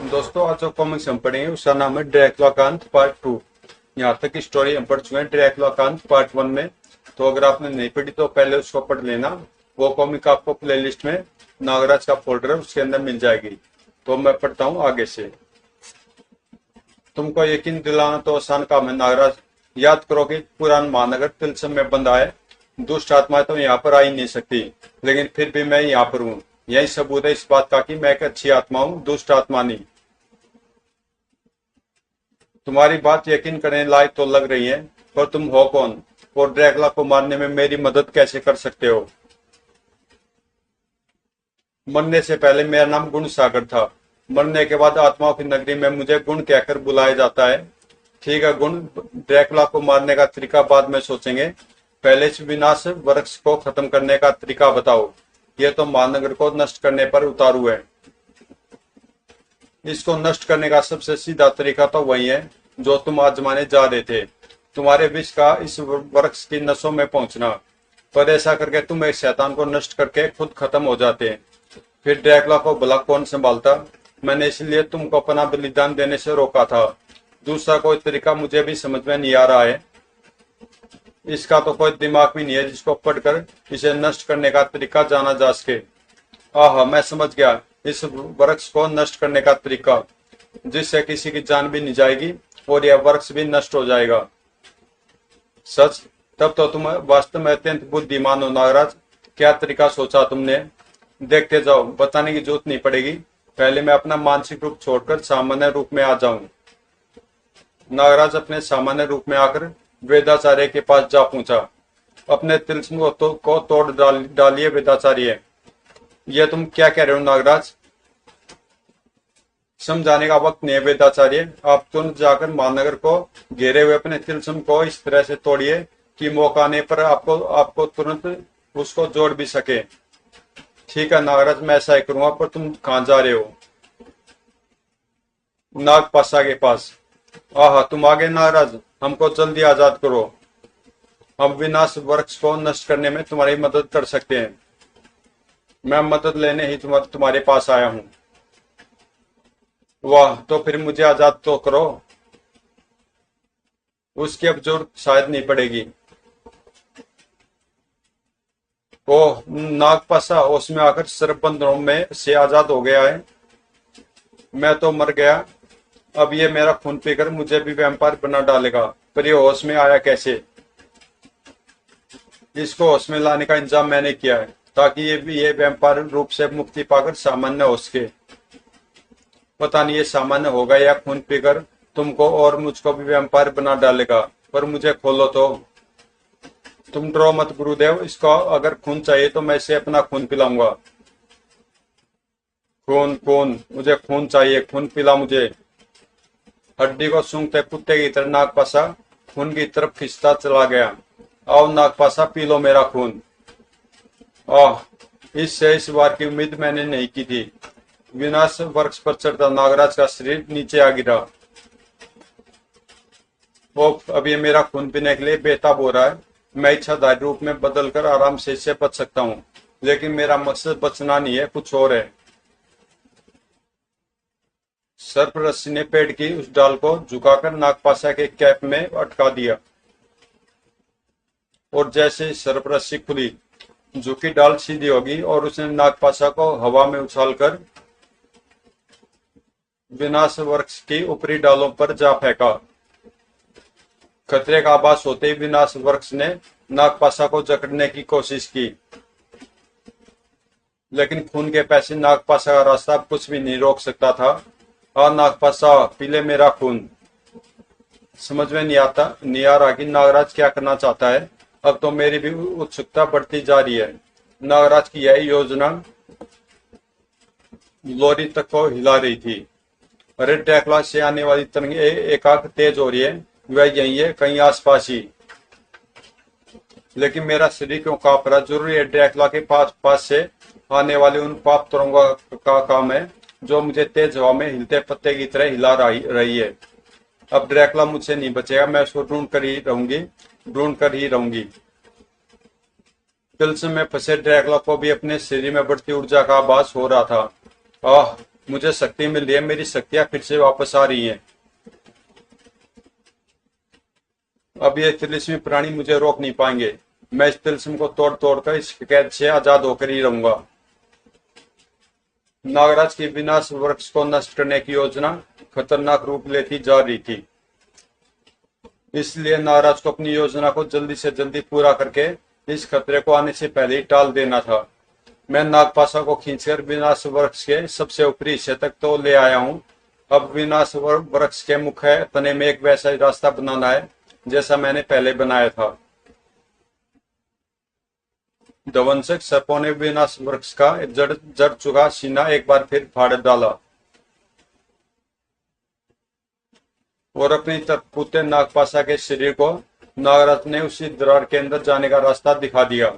दोस्तों आज जो कॉमिक्स हम पढ़ेंगे उसका नाम है ड्रैकुला का अंत पार्ट 2। यहाँ तक की स्टोरी हम पढ़ चुके हैं ड्रैकुला का अंत पार्ट 1 में। तो अगर आपने नहीं पढ़ी तो पहले उसको पढ़ लेना। वो कॉमिक आपको प्लेलिस्ट में नागराज का फोल्डर है उसके अंदर मिल जाएगी। तो मैं पढ़ता हूँ आगे से। तुमको यकीन दिलाना तो आसान काम है नागराज। याद करो कि पुरान महानगर तिलस्म में बंद है। दुष्ट आत्माएं तो यहाँ पर आ ही नहीं सकती, लेकिन फिर भी मैं यहाँ पर हूँ। यही सबूत है इस बात का कि मैं एक अच्छी आत्मा हूँ, दुष्ट आत्मा नहीं। तुम्हारी बात यकीन करने लायक तो लग रही है, पर तुम हो कौन और ड्रैकुला को मारने में मेरी मदद कैसे कर सकते हो? मरने से पहले मेरा नाम गुण सागर था। मरने के बाद आत्माओं की नगरी में मुझे गुण कहकर बुलाया जाता है। ठीक है गुण, ड्रैकुला को मारने का तरीका बाद में सोचेंगे। पहले इस विनाश वृक्ष को खत्म करने का तरीका बताओ। यह तो महानगर को नष्ट करने पर उतारू है। इसको नष्ट करने का सबसे सीधा तरीका तो वही है जो तुम आजमाने जा रहे थे। तुम्हारे विष का इस वृक्ष की नसों में पहुंचना। पर ऐसा करके तुम एक शैतान को नष्ट करके खुद खत्म हो जाते। फिर ड्रैकुला को भला कौन संभालता? मैंने इसलिए तुमको अपना बलिदान देने से रोका था। दूसरा कोई तरीका मुझे भी समझ में नहीं आ रहा है। इसका तो कोई दिमाग भी नहीं है जिसको पढ़कर इसे नष्ट करने का तरीका जाना जा सके। आह, मैं समझ गया, इस वृक्ष को नष्ट करने का तरीका, जिससे किसी की जान भी नहीं जाएगी और यह वृक्ष भी नष्ट हो जाएगा। सच? तब तो तुम वास्तव में अत्यंत बुद्धिमान हो नागराज। क्या तरीका सोचा तुमने? देखते जाओ, बताने की जरूरत नहीं पड़ेगी। पहले मैं अपना मानसिक रूप छोड़कर सामान्य रूप में आ जाऊं। नागराज अपने सामान्य रूप में आकर वेदाचार्य के पास जा पहुंचा। अपने तिलस्म को तोड़ डालिए वेदाचार्य। यह तुम क्या कह रहे हो नागराज? समझाने का वक्त नहीं है वेदाचार्य। आप तुरंत जाकर महानगर को घेरे हुए अपने तिलस्म को इस तरह से तोड़िए कि मौका आने पर आपको तुरंत उसको जोड़ भी सके। ठीक है नागराज, मैं ऐसा ही करूंगा, पर तुम कहां जा रहे हो? नागपाशा के पास। आह, तुम आगे नागराज, हमको जल्दी आजाद करो। हम विनाश वृक्ष को नष्ट करने में तुम्हारी मदद कर सकते हैं। मैं मदद लेने ही तुम्हारे पास आया हूं। वाह, तो फिर मुझे आजाद तो करो। उसकी अब जरूरत शायद नहीं पड़ेगी। ओह, नागपाशा उसमें आकर सर्प बंधनों में से आजाद हो गया है। मैं तो मर गया। अब ये मेरा खून पीकर मुझे भी वैम्पायर बना डालेगा। पर ये होश में आया कैसे? इसको होश में लाने का इंतजाम मैंने किया है ताकि ये वैम्पायर रूप से मुक्ति पाकर सामान्य हो सके। पता नहीं ये सामान्य होगा या खून पीकर तुमको और मुझको भी वैम्पायर बना डालेगा। पर मुझे खोलो तो। तुम डरो मत गुरुदेव, इसको अगर खून चाहिए तो मैं इसे अपना खून पिलाऊंगा। खून खून, मुझे खून चाहिए, खून पिला मुझे। हड्डी को सूंघते कुत्ते की तरह नागपाशा खून की तरफ खिंचता चला गया। आओ नागपाशा, पी लो मेरा खून। आह, इससे इस बार की उम्मीद मैंने नहीं की थी। विनाश वृक्ष पर चढ़ता नागराज का शरीर नीचे आ गिरा। ओह, अब ये मेरा खून पीने के लिए बेताब हो रहा है। मैं इच्छाधारी रूप में बदलकर आराम से इससे बच सकता हूँ, लेकिन मेरा मकसद बचना नहीं है, कुछ और है। सर्प रस्सी ने पेड़ की उस डाल को झुकाकर नागपाशा के कैप में अटका दिया और जैसे सर्प रस्सी खुली, झुकी डाल सीधी होगी और उसने नागपाशा को हवा में उछालकर विनाश वृक्ष की ऊपरी डालों पर जा फेंका। खतरे का आभास होते ही विनाश वृक्ष ने नागपाशा को जकड़ने की कोशिश की, लेकिन खून के पैसे नागपाशा का रास्ता कुछ भी नहीं रोक सकता था। नागपाशा, पी ले मेरा खून। समझ में नहीं आ रहा कि नागराज क्या करना चाहता है। अब तो मेरी भी उत्सुकता बढ़ती जा रही है। नागराज की यह योजना लोरी तक को हिला रही थी। अरे ड्रैकुला से आने वाली तरंग एकाक तेज हो रही है। वह यही है, कहीं आसपास ही। लेकिन मेरा शरीर क्यों कांप रहा? जरूरी है ड्रैकुला के पास से आने वाले उन पाप तरंगों का काम है जो मुझे तेज हवा में हिलते पत्ते की तरह हिला रही है। अब ड्रैकुला मुझसे नहीं बचेगा। मैं उसको ढूंढ कर ही रहूंगी। तिलस्म में फंसे ड्रैकुला को भी अपने शरीर में बढ़ती ऊर्जा का आभास हो रहा था। आह, मुझे शक्ति मिल रही है, मेरी शक्तियां फिर से वापस आ रही हैं। अब ये तिलिस्मी प्राणी मुझे रोक नहीं पाएंगे। मैं इस तिलिस्म को तोड़ तोड़ कर इस कैद से आजाद होकर ही रहूंगा। नागराज की विनाश वृक्ष को नष्ट करने की योजना खतरनाक रूप लेती जा रही थी, इसलिए नागराज को अपनी योजना को जल्दी से जल्दी पूरा करके इस खतरे को आने से पहले ही टाल देना था। मैं नागपाशा को खींचकर विनाश वृक्ष के सबसे ऊपरी हिस्से तक तो ले आया हूँ। अब विनाश वृक्ष के मुख्य तने में एक वैसा ही रास्ता बनाना है जैसा मैंने पहले बनाया था। ध्वंसक सर्पों ने विनाश वृक्ष का जड़ चुका सीना एक बार फिर फाड़ डाला और अपनी तरफ कूदते नागपाशा के शरीर को नागराज ने उसी दरार के अंदर जाने का रास्ता दिखा दिया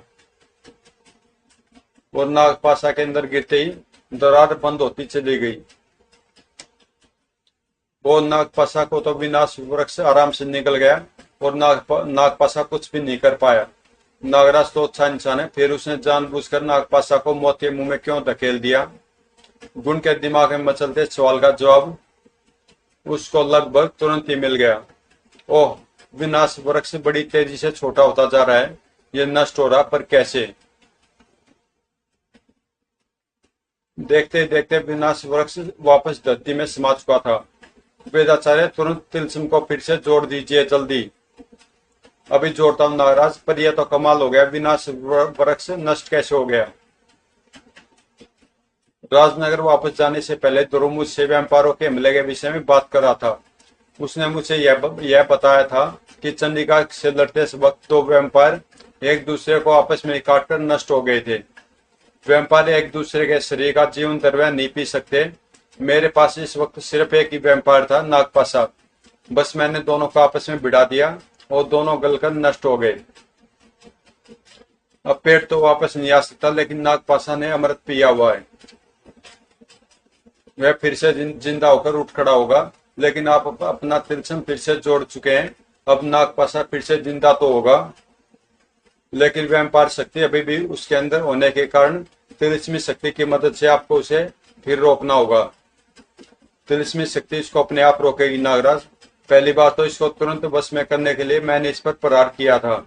और नागपाशा के अंदर गिरते ही दरार बंद होती चली गई। वो नागपाशा को तो विनाश वृक्ष आराम से निकल गया और नागपाशा कुछ भी नहीं कर पाया। नागराज तो अच्छा इंसान है, फिर उसने जानबूझकर नागपाशा को मौत के मुंह में क्यों धकेल दिया? गुण के दिमाग में मचलते सवाल का जवाब उसको लगभग तुरंत ही मिल गया। ओह, विनाश वृक्ष बड़ी तेजी से छोटा होता जा रहा है, ये नष्ट हो रहा, पर कैसे? देखते देखते विनाश वृक्ष वापस धरती में समा चुका था। वेदाचार्य, तुरंत तिलिस्म को फिर से जोड़ दीजिए, जल्दी। अभी जोड़ता हूं नागराज, पर यह तो कमाल हो गया, विनाश वृक्ष नष्ट कैसे हो गया? राजनगर वापस जाने से पहले ध्रुव मुझसे व्यापारों के हमले के विषय में बात कर रहा था। उसने मुझे यह बताया था कि चंडिका से लड़ते वक्त दो व्यापार एक दूसरे को आपस में काटकर नष्ट हो गए थे। व्यापार एक दूसरे के शरीर का जीवन द्रव्य नहीं पी सकते। मेरे पास इस वक्त सिर्फ एक ही व्यापार था, नागपाशा। बस मैंने दोनों को आपस में भिड़ा दिया और दोनों गलकर नष्ट हो गए। अब पेट तो वापस नहीं आ सकता, लेकिन नागपाशा ने अमृत पिया हुआ है। वह फिर से जिंदा होकर उठ खड़ा होगा, लेकिन आप अपना तिलिस्म फिर से जोड़ चुके हैं। अब नागपाशा फिर से जिंदा तो होगा, लेकिन व्यापार शक्ति अभी भी उसके अंदर होने के कारण तिलिस्मी शक्ति की मदद से आपको उसे फिर रोकना होगा। तिलिस्मी शक्ति इसको अपने आप रोकेगी नागराज। पहली बात तो इसको तुरंत वश में करने के लिए मैंने इस पर प्रहार किया था।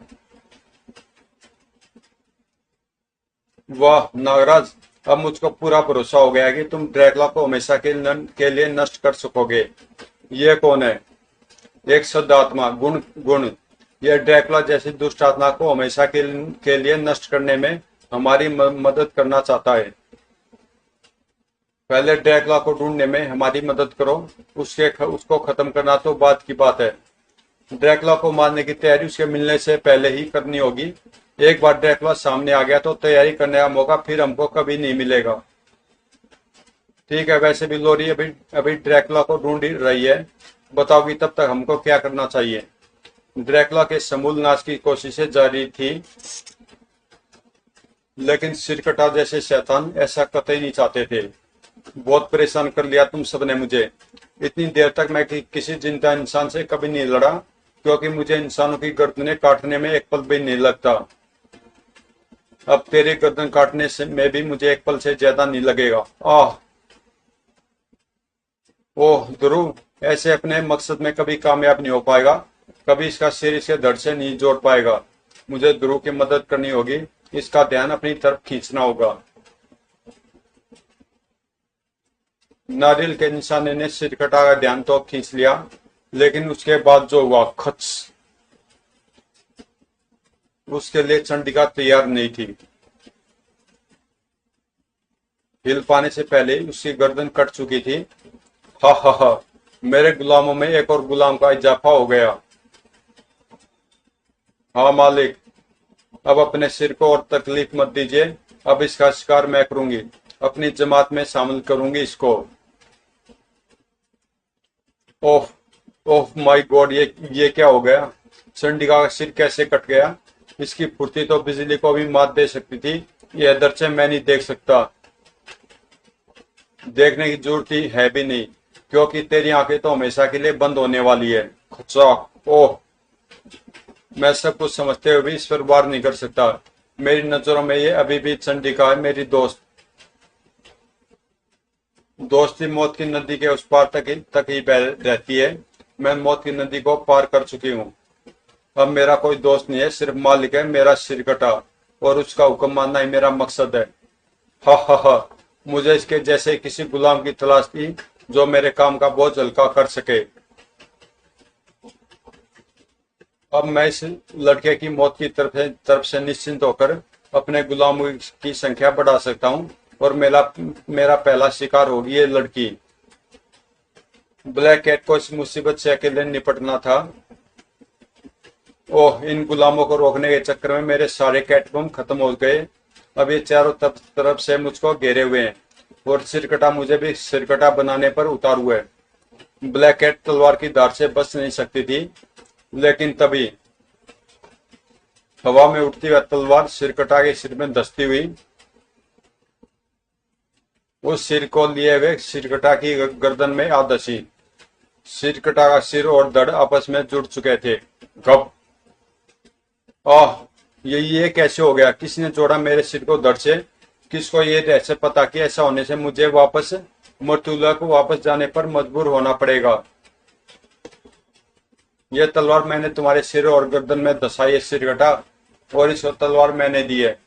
वाह नागराज, अब मुझको पूरा भरोसा हो गया कि तुम ड्रैकुला को हमेशा के लिए नष्ट कर सकोगे। ये कौन है? एक शुद्ध आत्मा, गुण। यह ड्रैकुला जैसी दुष्ट आत्मा को हमेशा के लिए नष्ट करने में हमारी मदद करना चाहता है। पहले ड्रैकुला को ढूंढने में हमारी मदद करो, उसको खत्म करना तो बात की बात है। ड्रैकुला को मारने की तैयारी उसके मिलने से पहले ही करनी होगी। एक बार ड्रैकुला सामने आ गया तो तैयारी करने का मौका फिर हमको कभी नहीं मिलेगा। ठीक है, वैसे भी लोरी अभी ड्रैकुला को ढूंढ रही है। बताओगी तब तक हमको क्या करना चाहिए? ड्रैकुला के समूल नाश की कोशिशें जारी थी, लेकिन सिरकटा जैसे शैतान ऐसा कतई नहीं चाहते थे। बहुत परेशान कर लिया तुम सबने मुझे। इतनी देर तक मैं किसी जिंदा इंसान से कभी नहीं लड़ा, क्योंकि मुझे इंसानों की गर्दनें काटने में एक पल भी नहीं लगता। अब तेरी गर्दन काटने से में भी मुझे एक पल से ज्यादा नहीं लगेगा। आह, ओह ध्रुव, ऐसे अपने मकसद में कभी कामयाब नहीं हो पाएगा, कभी इसका सिर इसके धड़ से नहीं जोड़ पाएगा। मुझे ध्रुव की मदद करनी होगी, इसका ध्यान अपनी तरफ खींचना होगा। नारियल के निशाने ने सिरकटा का ध्यान तो खींच लिया, लेकिन उसके बाद जो हुआ खच, उसके लिए चंडिका तैयार नहीं थी। हिल पाने से पहले उसकी गर्दन कट चुकी थी। हा हा हा, मेरे गुलामों में एक और गुलाम का इजाफा हो गया। हाँ मालिक, अब अपने सिर को और तकलीफ मत दीजिए। अब इसका शिकार मैं करूंगी, अपनी जमात में शामिल करूंगी इसको। ओह ओह माय गॉड, ये क्या हो गया? चंडिका का सिर कैसे कट गया? इसकी फुर्ती तो बिजली को भी मात दे सकती थी। यह दृश्य मैं नहीं देख सकता। देखने की जरूरत ही है भी नहीं, क्योंकि तेरी आंखें तो हमेशा के लिए बंद होने वाली है। ओह, मैं सब कुछ समझते हुए भी इस पर वार नहीं कर सकता। मेरी नजरों में ये अभी भी चंडिका है, मेरी दोस्त। दोस्ती मौत की नदी के उस पार तक ही बह रहती है। मैं मौत की नदी को पार कर चुकी हूँ। अब मेरा कोई दोस्त नहीं है, सिर्फ मालिक है मेरा सिरकटा, और उसका हुक्म मानना ही मेरा मकसद है। हा हा हा। मुझे इसके जैसे किसी गुलाम की तलाश थी जो मेरे काम का बोझ हल्का कर सके। अब मैं इस लड़के की मौत की तरफ से निश्चिंत होकर अपने गुलामों की संख्या बढ़ा सकता हूँ, और मेरा मेरा पहला शिकार होगी ये लड़की। ब्लैक कैट को इस मुसीबत से अकेले निपटना था। ओह, इन गुलामों को रोकने के चक्कर में मेरे सारे कैटबम खत्म हो गए। अब ये चारों तरफ से मुझको घेरे हुए हैं, और सिरकटा मुझे भी सिरकटा बनाने पर उतारू है। ब्लैक कैट तलवार की धार से बच नहीं सकती थी, लेकिन तभी हवा में उड़ती हुई तलवार सिरकटा के सिर में धंसती हुई उस सिर को लिए हुए सिरकटा की गर्दन में आ धंसी। सिरकटा का सिर और धड़ आपस में जुड़ चुके थे। गप। आह, ये कैसे हो गया? किसने जोड़ा मेरे सिर को धड़ से? किसको ये रहस्य पता कि ऐसा होने से मुझे वापस मर्तुला को वापस जाने पर मजबूर होना पड़ेगा? यह तलवार मैंने तुम्हारे सिर और गर्दन में धंसाई है सिरकटा, और इसको तलवार मैंने दी है।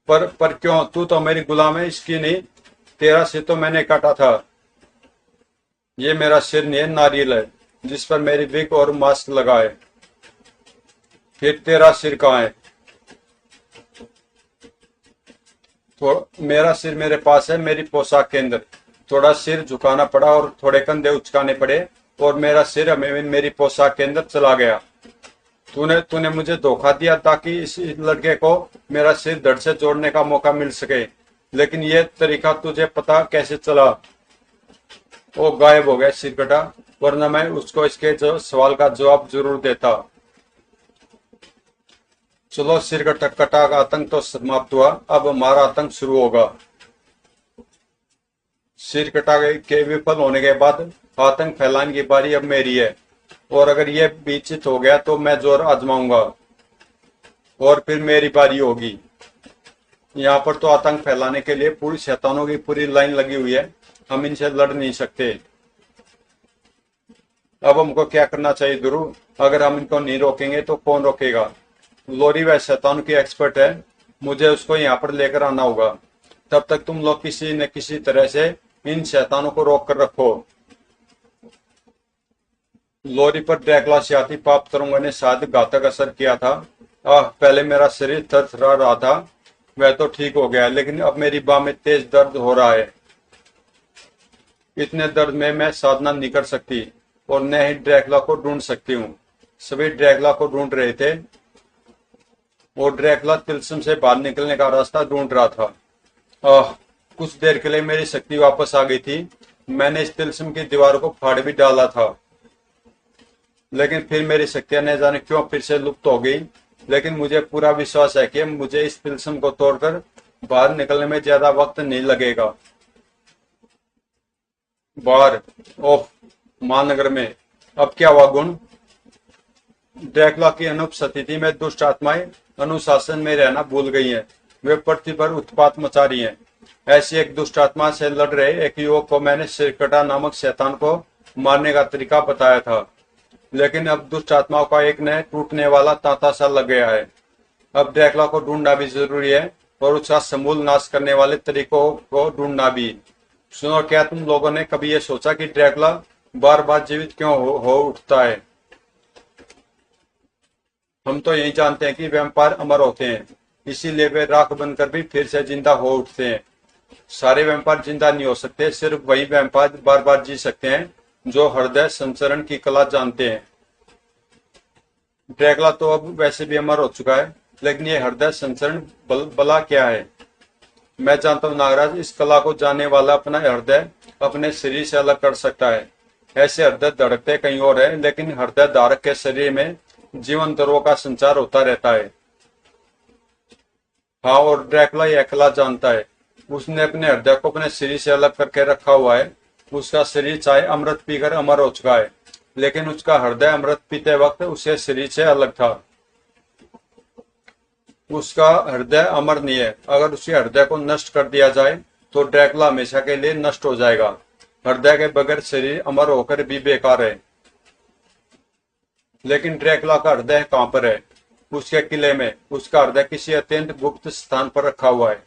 पर क्यों? तू तो मेरी गुलाम है, इसकी नहीं। तेरा सिर तो मैंने काटा था। ये मेरा सिर नहीं है, नारियल है जिस पर मेरी विग और मास्क लगा है। फिर तेरा सिर कहाँ है? तो मेरा सिर मेरे पास है, मेरी पोशाक के अंदर। थोड़ा सिर झुकाना पड़ा और थोड़े कंधे उचकाने पड़े, और मेरा सिर हमें मेरी पोशाक के अंदर चला गया। तूने तूने मुझे धोखा दिया ताकि इस लड़के को मेरा सिर धड़ से जोड़ने का मौका मिल सके, लेकिन यह तरीका तुझे पता कैसे चला? वो गायब हो गया सिरकटा, वरना मैं उसको इसके सवाल का जवाब जरूर देता। चलो, सिरकटा का आतंक तो समाप्त हुआ, अब हमारा आतंक शुरू होगा। सिरकटा के विफल होने के बाद आतंक फैलाने की बारी अब मेरी है, और अगर यह विचित हो गया तो मैं जोर आजमाऊंगा, और फिर मेरी बारी होगी। यहाँ पर तो आतंक फैलाने के लिए पूरी शैतानों की पूरी लाइन लगी हुई है, हम इनसे लड़ नहीं सकते। अब हमको क्या करना चाहिए ध्रुव? अगर हम इनको नहीं रोकेंगे तो कौन रोकेगा? लोरी वह शैतान की एक्सपर्ट है, मुझे उसको यहाँ पर लेकर आना होगा। तब तक तुम लोग किसी न किसी तरह से इन शैतानों को रोक कर रखो। लोरी पर ड्रैकुला से आती पाप तरंगों ने शायद घातक असर किया था। पहले मेरा शरीर थरथरा रहा था, वह तो ठीक हो गया, लेकिन अब मेरी बाह में तेज दर्द हो रहा है। इतने दर्द में मैं साधना नहीं कर सकती, और न ही ड्रैकुला को ढूंढ सकती हूँ। सभी ड्रैकुला को ढूंढ रहे थे, और ड्रैकुला तिलस्म से बाहर निकलने का रास्ता ढूंढ रहा था। कुछ देर के लिए मेरी शक्ति वापस आ गई थी। मैंने इस तिलस्म की दीवार को फाड़ भी डाला था, लेकिन फिर मेरी शक्तियां न जाने क्यों फिर से लुप्त हो गई। लेकिन मुझे पूरा विश्वास है कि मुझे इस तिलस्म को तोड़कर बाहर निकलने में ज्यादा वक्त नहीं लगेगा। बाहर ओह, महानगर में अब क्या हुआ गुण? ड्रैकुला की अनुपस्थिति में दुष्ट आत्माएं अनुशासन में रहना भूल गई हैं। वे पृथ्वी पर उत्पात मचा रही हैं। ऐसी एक दुष्ट आत्मा से लड़ रहे एक युवक को मैंने सिरकटा नामक शैतान को मारने का तरीका बताया था, लेकिन अब दुष्ट आत्माओं का एक नए टूटने वाला तांता सा लग गया है। अब ड्रैकुला को ढूंढना भी जरूरी है, और उसका समूल नाश करने वाले तरीकों को ढूंढना भी। सुनो, क्या तुम लोगों ने कभी ये सोचा कि ड्रैकुला बार बार जीवित क्यों हो उठता है? हम तो यही जानते हैं कि वैम्पायर अमर होते हैं, इसीलिए वे राख बनकर भी फिर से जिंदा हो उठते हैं। सारे वैम्पायर जिंदा नहीं हो सकते, सिर्फ वही वैम्पायर बार बार जी सकते हैं जो हृदय संचरण की कला जानते हैं। ड्रैकुला तो अब वैसे भी अमर हो चुका है, लेकिन ये हृदय संचरण बला क्या है? मैं जानता हूँ नागराज, इस कला को जानने वाला अपना हृदय अपने शरीर से अलग कर सकता है। ऐसे हृदय धड़कते कहीं और है, लेकिन हृदय धारक के शरीर में जीवन द्रवों का संचार होता रहता है। हाँ, और ड्रैकुला यह कला जानता है। उसने अपने हृदय को अपने शरीर से अलग करके रखा हुआ है। उसका शरीर चाहे अमृत पीकर अमर हो चुका है, लेकिन उसका हृदय अमृत पीते वक्त उसके शरीर से अलग था। उसका हृदय अमर नहीं है। अगर उसके हृदय को नष्ट कर दिया जाए तो ड्रैकुला हमेशा के लिए नष्ट हो जाएगा। हृदय के बगैर शरीर अमर होकर भी बेकार है। लेकिन ड्रैकुला का हृदय कहां पर है? उसके किले में। उसका हृदय किसी अत्यंत गुप्त स्थान पर रखा हुआ है।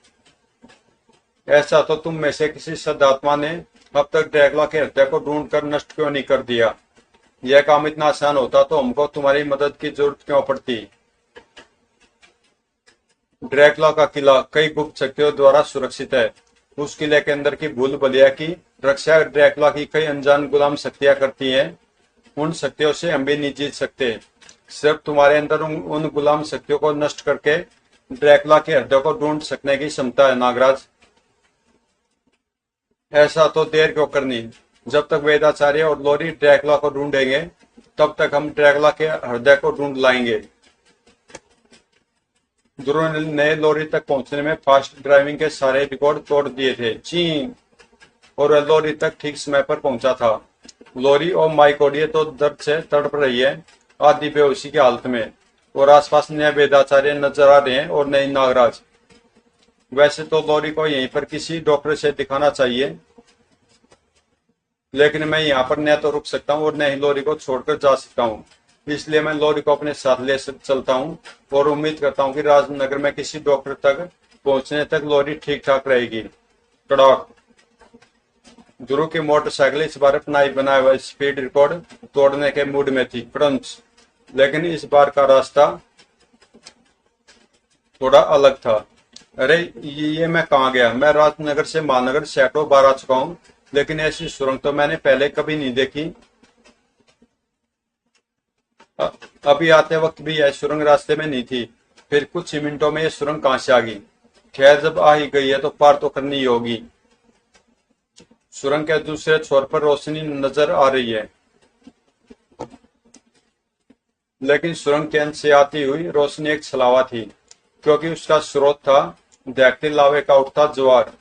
ऐसा तो तुम में से किसी सदात्मा ने अब तक ड्रैकुला के हृदय को ढूंढ कर नष्ट क्यों नहीं कर दिया? यह काम इतना आसान होता तो हमको तुम्हारी मदद की जरूरत क्यों पड़ती? ड्रैकुला का किला कई गुप्त शक्तियों द्वारा सुरक्षित है। उस किले के अंदर की भूल भुलैया की रक्षा ड्रैकुला की कई अनजान गुलाम शक्तियां करती हैं। उन शक्तियों से हम भी नहीं जीत सकते। सिर्फ तुम्हारे अंदर उन गुलाम शक्तियों को नष्ट करके ड्रैकुला के हृदय को ढूंढ सकने की क्षमता है नागराज। ऐसा तो देर क्यों करनी? जब तक वेदाचार्य और लोरी ड्रैकुला को ढूंढेंगे तब तक हम ड्रैकुला के हृदय को ढूंढ लाएंगे। ध्रुव ने लोरी तक पहुंचने में फास्ट ड्राइविंग के सारे रिकॉर्ड तोड़ दिए थे। ची और वह लोरी तक ठीक समय पर पहुंचा था। लोरी और माइकोडिये तो दर्द से तड़प रही है, आधी बेहोशी की हालत में, और आसपास नए वेदाचार्य नजर आ रहे हैं और नई नागराज। वैसे तो लोरी को यहीं पर किसी डॉक्टर से दिखाना चाहिए, लेकिन मैं यहाँ पर न तो रुक सकता हूँ और न ही लोरी को छोड़कर जा सकता हूँ। इसलिए मैं लोरी को अपने साथ ले चलता हूँ और उम्मीद करता हूँ कि राजनगर में किसी डॉक्टर तक पहुंचने तक लोरी ठीक ठाक रहेगी। कड़ाक। ध्रुव की मोटरसाइकिल इस बार अपना ही बनाया हुआ स्पीड रिकॉर्ड तोड़ने के मूड में थी। क्रंच। लेकिन इस बार का रास्ता थोड़ा अलग था। अरे ये मैं कहाँ गया? मैं राजनगर से महानगर सैकड़ों बार आ चुका हूँ, लेकिन ऐसी सुरंग तो मैंने पहले कभी नहीं देखी। अभी आते वक्त भी यह सुरंग रास्ते में नहीं थी, फिर कुछ ही मिनटों में यह सुरंग कहां से आ गई? खैर, जब आ ही गई है तो पार तो करनी ही होगी। सुरंग के दूसरे छोर पर रोशनी नजर आ रही है, लेकिन सुरंग के अंत से आती हुई रोशनी एक छलावा थी, क्योंकि उसका स्रोत था दहकते लावे का उठता ज्वार।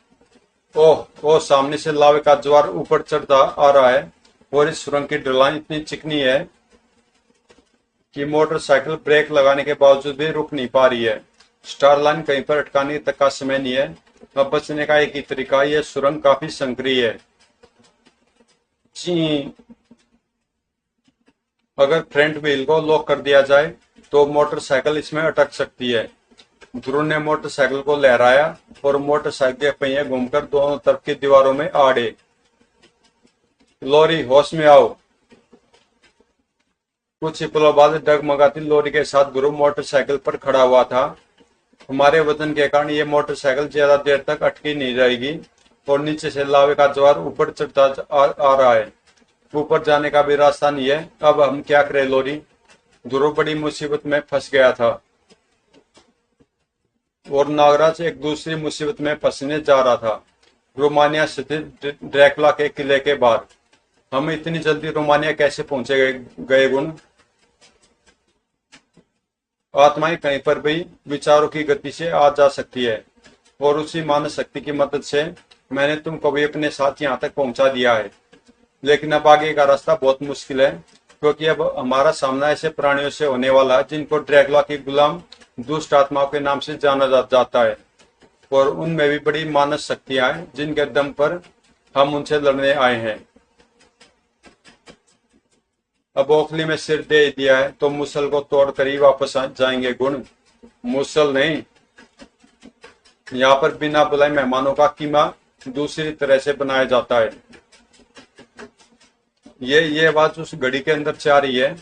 ओह, सामने से लावे का ज्वार ऊपर चढ़ता आ रहा है, और इस सुरंग की ढलान इतनी चिकनी है कि मोटरसाइकिल ब्रेक लगाने के बावजूद भी रुक नहीं पा रही है। स्टारलाइन कहीं पर अटकाने तक का समय नहीं है। अब बचने का एक ही तरीका, यह सुरंग काफी संकरी है। अगर फ्रंट व्हील को लॉक कर दिया जाए तो मोटरसाइकिल इसमें अटक सकती है। ध्रुव ने मोटरसाइकिल को लहराया और मोटरसाइकिल के पहिए घूमकर दोनों तरफ की दीवारों में आड़े। लोरी, होश में आओ। कुछ ही पलों बाद डगमगाती लोरी के साथ ध्रुव मोटरसाइकिल पर खड़ा हुआ था। हमारे वजन के कारण ये मोटरसाइकिल ज्यादा देर तक अटकी नहीं रहेगी, और नीचे से लावे का ज्वार ऊपर चढ़ता आ रहा है। ऊपर जाने का भी रास्ता नहीं है। अब हम क्या करें लोरी? ध्रुव बड़ी मुसीबत में फंस गया था, और नागराज एक दूसरी मुसीबत में फंसने जा रहा था। रोमानिया स्थित ड्रैकुला के किले के बाहर। हम इतनी जल्दी रोमानिया कैसे पहुंचे गए गुण? आत्माएं कहीं पर भी विचारों की गति से आ जा सकती है, और उसी मानस शक्ति की मदद से मैंने तुमको भी अपने साथ यहाँ तक पहुंचा दिया है। लेकिन अब आगे का रास्ता बहुत मुश्किल है, क्योंकि अब हमारा सामना ऐसे प्राणियों से होने वाला है जिनको ड्रैकुला की गुलाम दुष्ट आत्माओं के नाम से जाना जाता है, और उनमें भी बड़ी मानस शक्तियां हैं जिनके दम पर हम उनसे लड़ने आए हैं। अब ओखली में सिर दे दिया है तो मुसल को तोड़कर ही वापस जाएंगे गुण। मुसल नहीं, यहाँ पर बिना बुलाए मेहमानों का कीमा दूसरी तरह से बनाया जाता है। ये आवाज उस घड़ी के अंदर से आ रही है।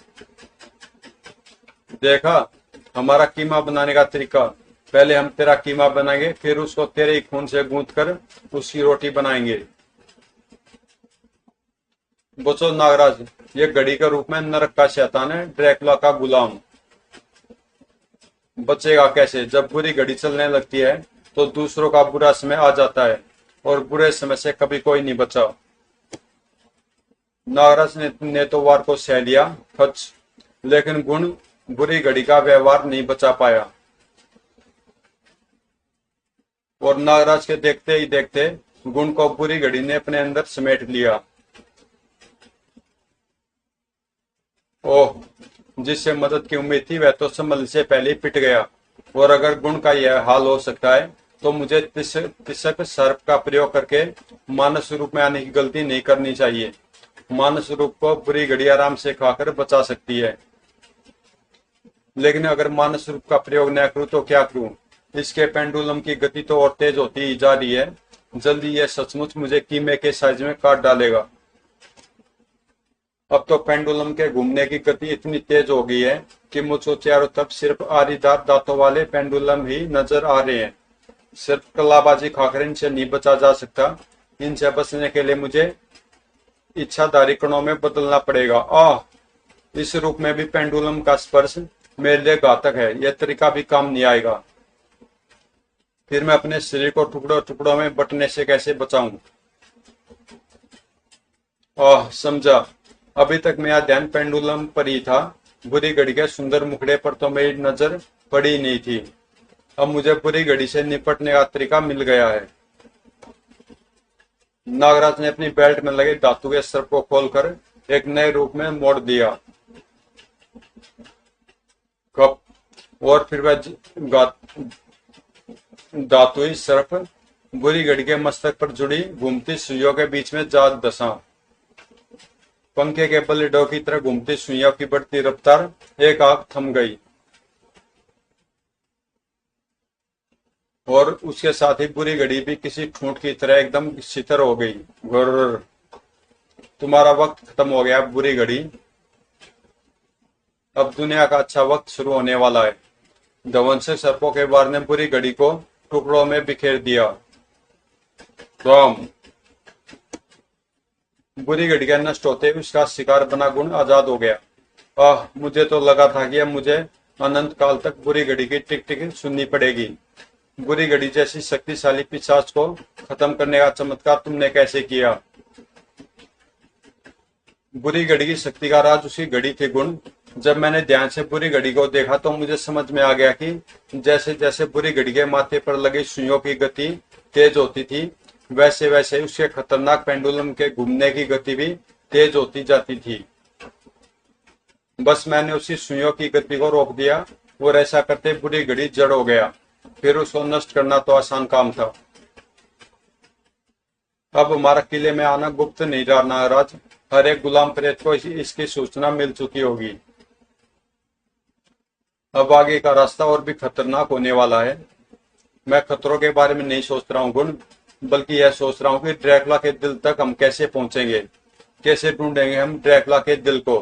देखा हमारा कीमा बनाने का तरीका? पहले हम तेरा कीमा बनाएंगे, फिर उसको तेरे ही खून से गूंथ कर उसकी रोटी बनाएंगे। बचो नागराज, ये घड़ी के रूप में नरक का शैतान है, ड्रैकुला का गुलाम। बचेगा कैसे? जब बुरी घड़ी चलने लगती है तो दूसरों का बुरा समय आ जाता है, और बुरे समय से कभी कोई नहीं बचा। नागराज ने तो वार को सह लिया खच, लेकिन गुण बुरी घड़ी का व्यवहार नहीं बचा पाया, और नागराज के देखते ही देखते गुण को बुरी घड़ी ने अपने अंदर समेट लिया। ओह, जिससे मदद की उम्मीद थी वह तो संभल से पहले पिट गया, और अगर गुण का यह हाल हो सकता है तो मुझे तिसक सर्प का प्रयोग करके मानस रूप में आने की गलती नहीं करनी चाहिए। मानस रूप को बुरी घड़ी आराम से खाकर बचा सकती है, लेकिन अगर मानस रूप का प्रयोग न करूं तो क्या करूं? इसके पेंडुलम की गति तो और तेज होती ही जा रही है। जल्दी यह सचमुच मुझे कीमे के साइज में काट डालेगा। अब तो पेंडुलम के घूमने की गति इतनी तेज हो गई है कि मुझको चारों तरफ सिर्फ आरीदार दांतों वाले पेंडुलम ही नजर आ रहे हैं। सिर्फ कलाबाजी खाकर इनसे नहीं बचा जा सकता। इनसे बचने के लिए मुझे इच्छाधारी कणों में बदलना पड़ेगा। इस रूप में भी पेंडुलम का स्पर्श मेरे लिए घातक है। यह तरीका भी काम नहीं आएगा। फिर मैं अपने शरीर को टुकड़ों टुकड़ों में बंटने से कैसे बचाऊं? समझा। अभी तक मेरा ध्यान पेंडुलम पर ही था। बुरी घड़ी के सुंदर मुखड़े पर तो मेरी नजर पड़ी नहीं थी। अब मुझे बुरी घड़ी से निपटने का तरीका मिल गया है। नागराज ने अपनी बेल्ट में लगे धातु के सर्प को खोलकर एक नए रूप में मोड़ दिया। कप और फिर वह धातुई सर्प बुरी घड़ी के मस्तक पर जुड़ी घूमती सुइयों के बीच में जा दसा। पंखे के ब्लेडों की तरह घूमती सुइयों की बढ़ती रफ्तार एक आग थम गई और उसके साथ ही बुरी घड़ी भी किसी ठूंठ की तरह एकदम शिथिल हो गई। गुर्र, तुम्हारा वक्त खत्म हो गया बुरी घड़ी। अब दुनिया का अच्छा वक्त शुरू होने वाला है। ध्वंसक सर्पों के वार ने बुरी घड़ी को टुकड़ों में बिखेर दिया। राम, बुरी घड़ी का नष्ट होते उसका शिकार बना गुण आजाद हो गया। मुझे तो लगा था कि अब मुझे अनंत काल तक बुरी घड़ी की टिक टिक सुननी पड़ेगी। बुरी घड़ी जैसी शक्तिशाली पिशाच को खत्म करने का चमत्कार तुमने कैसे किया? बुरी घड़ी की शक्ति का राज उसकी घड़ी के गुण। जब मैंने ध्यान से बुरी घड़ी को देखा तो मुझे समझ में आ गया कि जैसे जैसे बुरी घड़ी के माथे पर लगे सुइयों की गति तेज होती थी, वैसे वैसे उसके खतरनाक पेंडुलम के घूमने की गति भी तेज होती जाती थी। बस मैंने उसी सुइयों की गति को रोक दिया और ऐसा करते बुरी घड़ी जड़ हो गया। फिर उसको नष्ट करना तो आसान काम था। अब हमारा किले में आना गुप्त नहीं रहा नागराज। हर एक गुलाम प्रेत को इसकी सूचना मिल चुकी होगी। अब आगे का रास्ता और भी खतरनाक होने वाला है। मैं खतरों के बारे में नहीं सोच रहा हूँ गुण, बल्कि यह सोच रहा हूँ कि ड्रैकुला के दिल तक हम कैसे पहुंचेंगे, कैसे ढूंढेंगे हम ड्रैकुला के दिल को।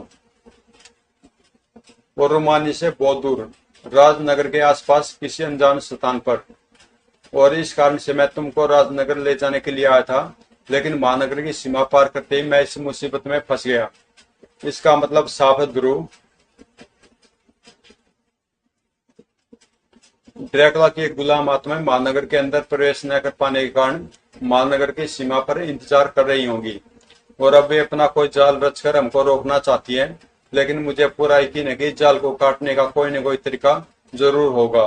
और रोमानी से बहुत दूर राजनगर के आसपास किसी अनजान स्थान पर। और इस कारण से मैं तुमको राजनगर ले जाने के लिए आया था, लेकिन महानगर की सीमा पार करते ही मैं इस मुसीबत में फंस गया। इसका मतलब साफ है ध्रुव, ड्रैकुला की एक गुलाम आत्मा महानगर के अंदर प्रवेश न कर पाने के कारण महानगर की सीमा पर इंतजार कर रही होंगी और अब वे अपना कोई जाल रचकर हमको रोकना चाहती है। लेकिन मुझे पूरा यकीन है कि जाल को काटने का कोई न कोई तरीका जरूर होगा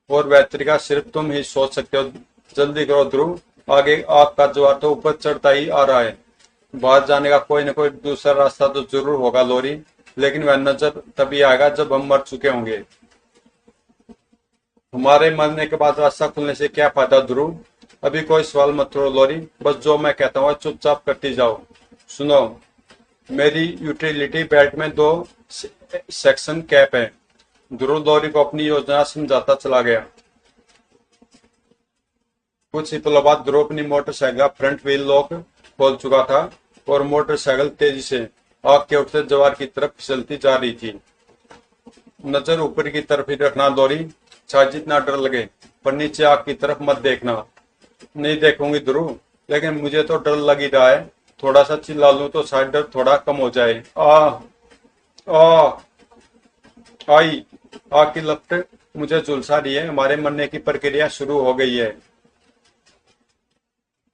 और वह तरीका सिर्फ तुम ही सोच सकते हो। जल्दी करो ध्रुव, आगे आग का ज्वार तो ऊपर चढ़ता ही आ रहा है। बाहर जाने का कोई न कोई दूसरा रास्ता तो जरूर होगा लोरी, लेकिन वह नजर तभी आएगा जब हम मर चुके होंगे। हमारे मरने के बाद रास्ता खुलने से क्या फायदा ध्रुव? अभी कोई सवाल मत करो लोरी, बस जो मैं कहता हूँ चुपचाप करती जाओ। सुनो, मेरी यूटिलिटी बेल्ट में 2 सेक्शन कैप है। ध्रुव लोरी को अपनी योजना समझाता चला गया। कुछ ही पलों बाद ध्रुव अपनी मोटरसाइकिल का फ्रंट व्हील लॉक खोल चुका था और मोटरसाइकिल तेजी से आग के उठते जवार की तरफ फिसलती जा रही थी। नजर ऊपर की तरफ ही रखना लोरी, चाहे जितना डर लगे, पर नीचे आग की तरफ मत देखना। नहीं देखूंगी ध्रुव, लेकिन मुझे तो डर लग ही रहा है। थोड़ा सा चिल्ला लूं तो शायद डर थोड़ा कम हो जाए। आई आग की लपट मुझे झुलसा रही है। हमारे मरने की प्रक्रिया शुरू हो गई है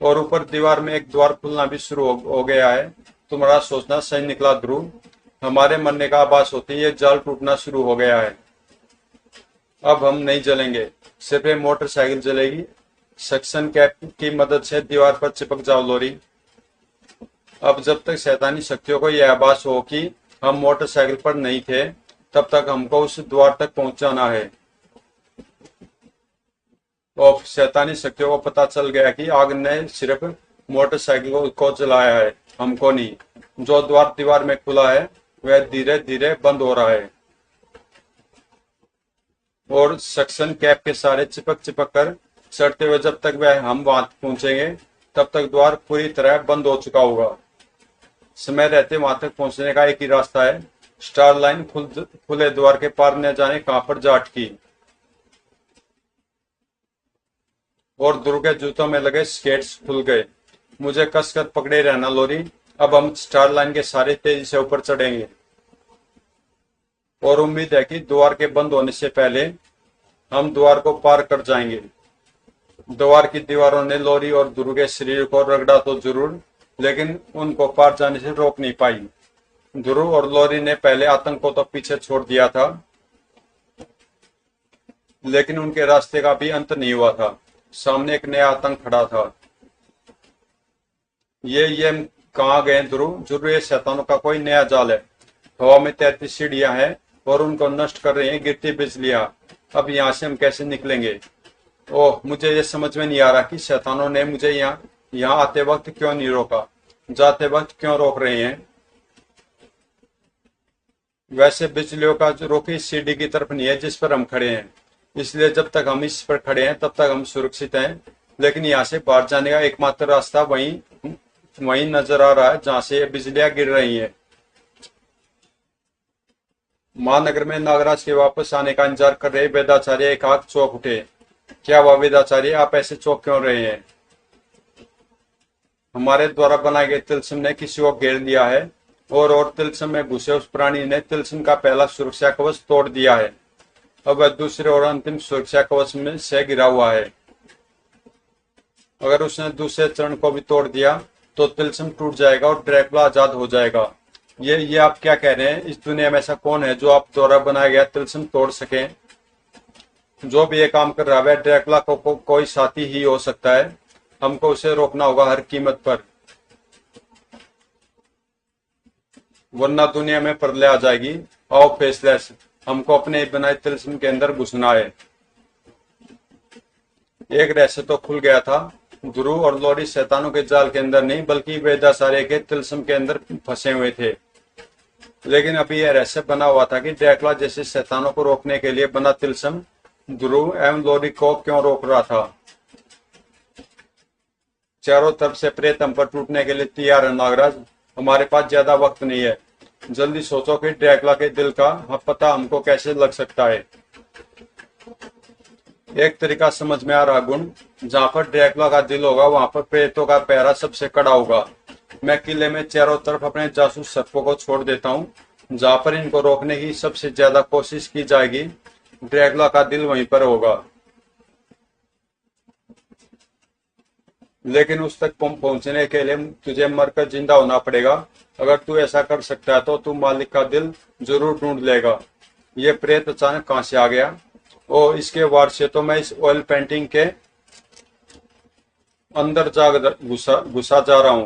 और ऊपर दीवार में एक द्वार खुलना भी शुरू हो गया है। तुम्हारा सोचना सही निकला ध्रुव। हमारे मरने का आभास होते ही यह जाल टूटना शुरू हो गया है। अब हम नहीं जलेंगे, सिर्फ एक मोटरसाइकिल जलेगी। सक्शन कैप की मदद से दीवार पर चिपक जाओ लोरी। अब जब तक शैतानी शक्तियों को यह आभास हो कि हम मोटरसाइकिल पर नहीं थे, तब तक हमको उस द्वार तक पहुंचाना है। और शैतानी शक्तियों को पता चल गया कि आग ने सिर्फ मोटरसाइकिल को जलाया है, हमको नहीं। जो द्वार दीवार में खुला है वह धीरे धीरे बंद हो रहा है और सक्शन कैप के सारे चिपक चिपक कर सड़ते हुए जब तक वह हम वहां पहुंचेंगे तब तक द्वार पूरी तरह बंद हो चुका होगा। समय रहते वहां तक पहुंचने का एक ही रास्ता है, स्टार लाइन खुले द्वार के पार न जाने कहां पर जा अटकी। और ध्रुव के जूतों में लगे स्केट्स खुल गए। मुझे कसकर पकड़े रहना लोरी, अब हम स्टार लाइन के सारे तेजी से ऊपर चढ़ेंगे और उम्मीद है कि द्वार के बंद होने से पहले हम द्वार को पार कर जाएंगे। द्वार की दीवारों ने लोरी और ध्रुव के शरीर को रगड़ा तो जरूर, लेकिन उनको पार जाने से रोक नहीं पाई। ध्रुव और लोरी ने पहले आतंक को तो पीछे छोड़ दिया था, लेकिन उनके रास्ते का भी अंत नहीं हुआ था। सामने एक नया आतंक खड़ा था। ये कहाँ गए ध्रुव? जरूर ये शैतानों का कोई नया जाल है। हवा में तैरती सीढ़ियां हैं और उनको नष्ट कर रही हैं गिरती बिजलियां। अब यहाँ से हम कैसे निकलेंगे? ओह, मुझे ये समझ में नहीं आ रहा कि शैतानों ने मुझे यहाँ आते वक्त क्यों नहीं रोका, जाते वक्त क्यों रोक रहे हैं। वैसे बिजलियों का जो रुख इस सीढ़ी की तरफ नहीं है जिस पर हम खड़े हैं, इसलिए जब तक हम इस पर खड़े हैं तब तक हम सुरक्षित हैं। लेकिन यहाँ से बाहर जाने का एकमात्र रास्ता वहीं नजर आ रहा है जहाँ से ये बिजलियां गिर रही हैं। महानगर में नागराज के वापस आने का इंतजार कर रहे वेदाचार्य एकाएक चौंक उठे। क्या हुआ वेदाचार्य, आप ऐसे चौंक क्यों रहे हैं? हमारे द्वारा बनाए गए तिलस्म ने किसी को घेर लिया है और तिलस्म में घुसे उस प्राणी ने तिलस्म का पहला सुरक्षा कवच तोड़ दिया है। अब वह दूसरे और अंतिम सुरक्षा कवच में से गिरा हुआ है। अगर उसने दूसरे चरण को भी तोड़ दिया तो तिलस्म टूट जाएगा और ड्रैकुला आजाद हो जाएगा। ये आप क्या कह रहे हैं? इस दुनिया में ऐसा कौन है जो आप द्वारा बनाया गया तिलस्म तोड़ सके? जो भी ये काम कर रहा है ड्रैकुला को कोई साथी ही हो सकता है। हमको उसे रोकना होगा हर कीमत पर, वरना दुनिया में प्रलय आ जाएगी। आओ फेसलेस, हमको अपने बनाए तिलस्म के अंदर घुसना है। एक रहस्य तो खुल गया था। ध्रुव और लोरी शैतानों के जाल के अंदर नहीं बल्कि वेदाचार्य के तिलस्म के अंदर फंसे हुए थे। लेकिन अभी यह रहस्य बना हुआ था कि ड्रैकुला जैसे शैतानों को रोकने के लिए बना तिलस्म ध्रुव एवं लोरी को क्यों रोक रहा था। चारों तरफ से प्रेत हम पर टूटने के लिए तैयार है नागराज। हमारे पास ज्यादा वक्त नहीं है। जल्दी सोचो कि ड्रैकुला के दिल का पता हमको कैसे लग सकता है। एक तरीका समझ में आ रहा गुण, जहाँ पर ड्रैकुला का दिल होगा वहां पर प्रेतों का पहरा सबसे कड़ा होगा। मैं किले में चारों तरफ अपने जासूस सर्पों को छोड़ देता हूँ। जहाँ पर इनको रोकने की सबसे ज्यादा कोशिश की जाएगी ड्रैकुला का दिल वहीं पर होगा। लेकिन उस तक पहुंचने के लिए तुझे मरकर जिंदा होना पड़ेगा। अगर तू ऐसा कर सकता है तो तू मालिक का दिल जरूर ढूंढ लेगा। ये प्रेत अचानक कहां से आ गया? ओ, इसके वार से तो मैं इस ऑयल पेंटिंग के अंदर घुसा जा रहा हूं।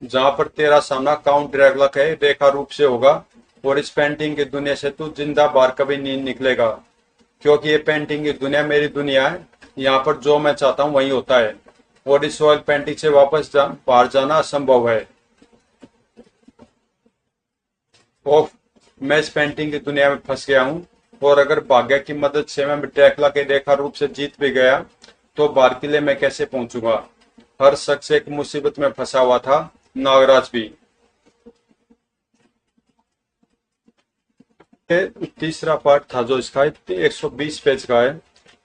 जहां पर तेरा सामना काउंट ड्रैकुला के रेखा रूप से होगा और इस पेंटिंग की दुनिया से तू जिंदा बाहर कभी नहीं निकलेगा, क्योंकि ये पेंटिंग की दुनिया मेरी दुनिया है। यहाँ पर जो मैं चाहता हूँ वही होता है और इस ऑयल पेंटिंग से वापस बाहर जाना असंभव है। ओह, मैं इस पेंटिंग की दुनिया में फंस गया हूँ और अगर भाग्य की मदद से मैं ड्रैकुला के रेखा रूप से जीत भी गया तो बाहर किले में कैसे पहुंचूंगा? हर शख्स एक मुसीबत में फंसा हुआ था, नागराज भी। तीसरा पार्ट था जो इसका 120 पेज का है,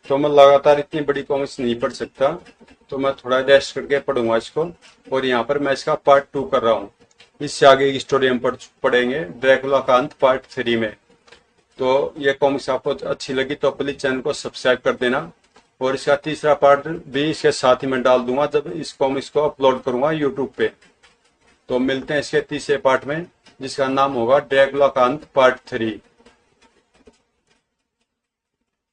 तो मैं लगातार इतनी बड़ी कॉमिक्स नहीं पढ़ सकता, तो मैं थोड़ा रेस्ट करके पढ़ूंगा इसको। और यहाँ पर मैं इसका पार्ट 2 कर रहा हूँ। इससे आगे की स्टोरी हम पढ़ेंगे ड्रैकुला का अंत पार्ट 3 में। तो ये कॉमिक्स आपको अच्छी लगी तो प्लीज चैनल को सब्सक्राइब कर देना और इसका तीसरा पार्ट भी इसके साथ ही मैं डाल दूंगा जब इस कॉमिक्स को अपलोड करूंगा यूट्यूब पे। तो मिलते हैं इसके तीसरे पार्ट में जिसका नाम होगा ड्रैकुला का अंत पार्ट 3।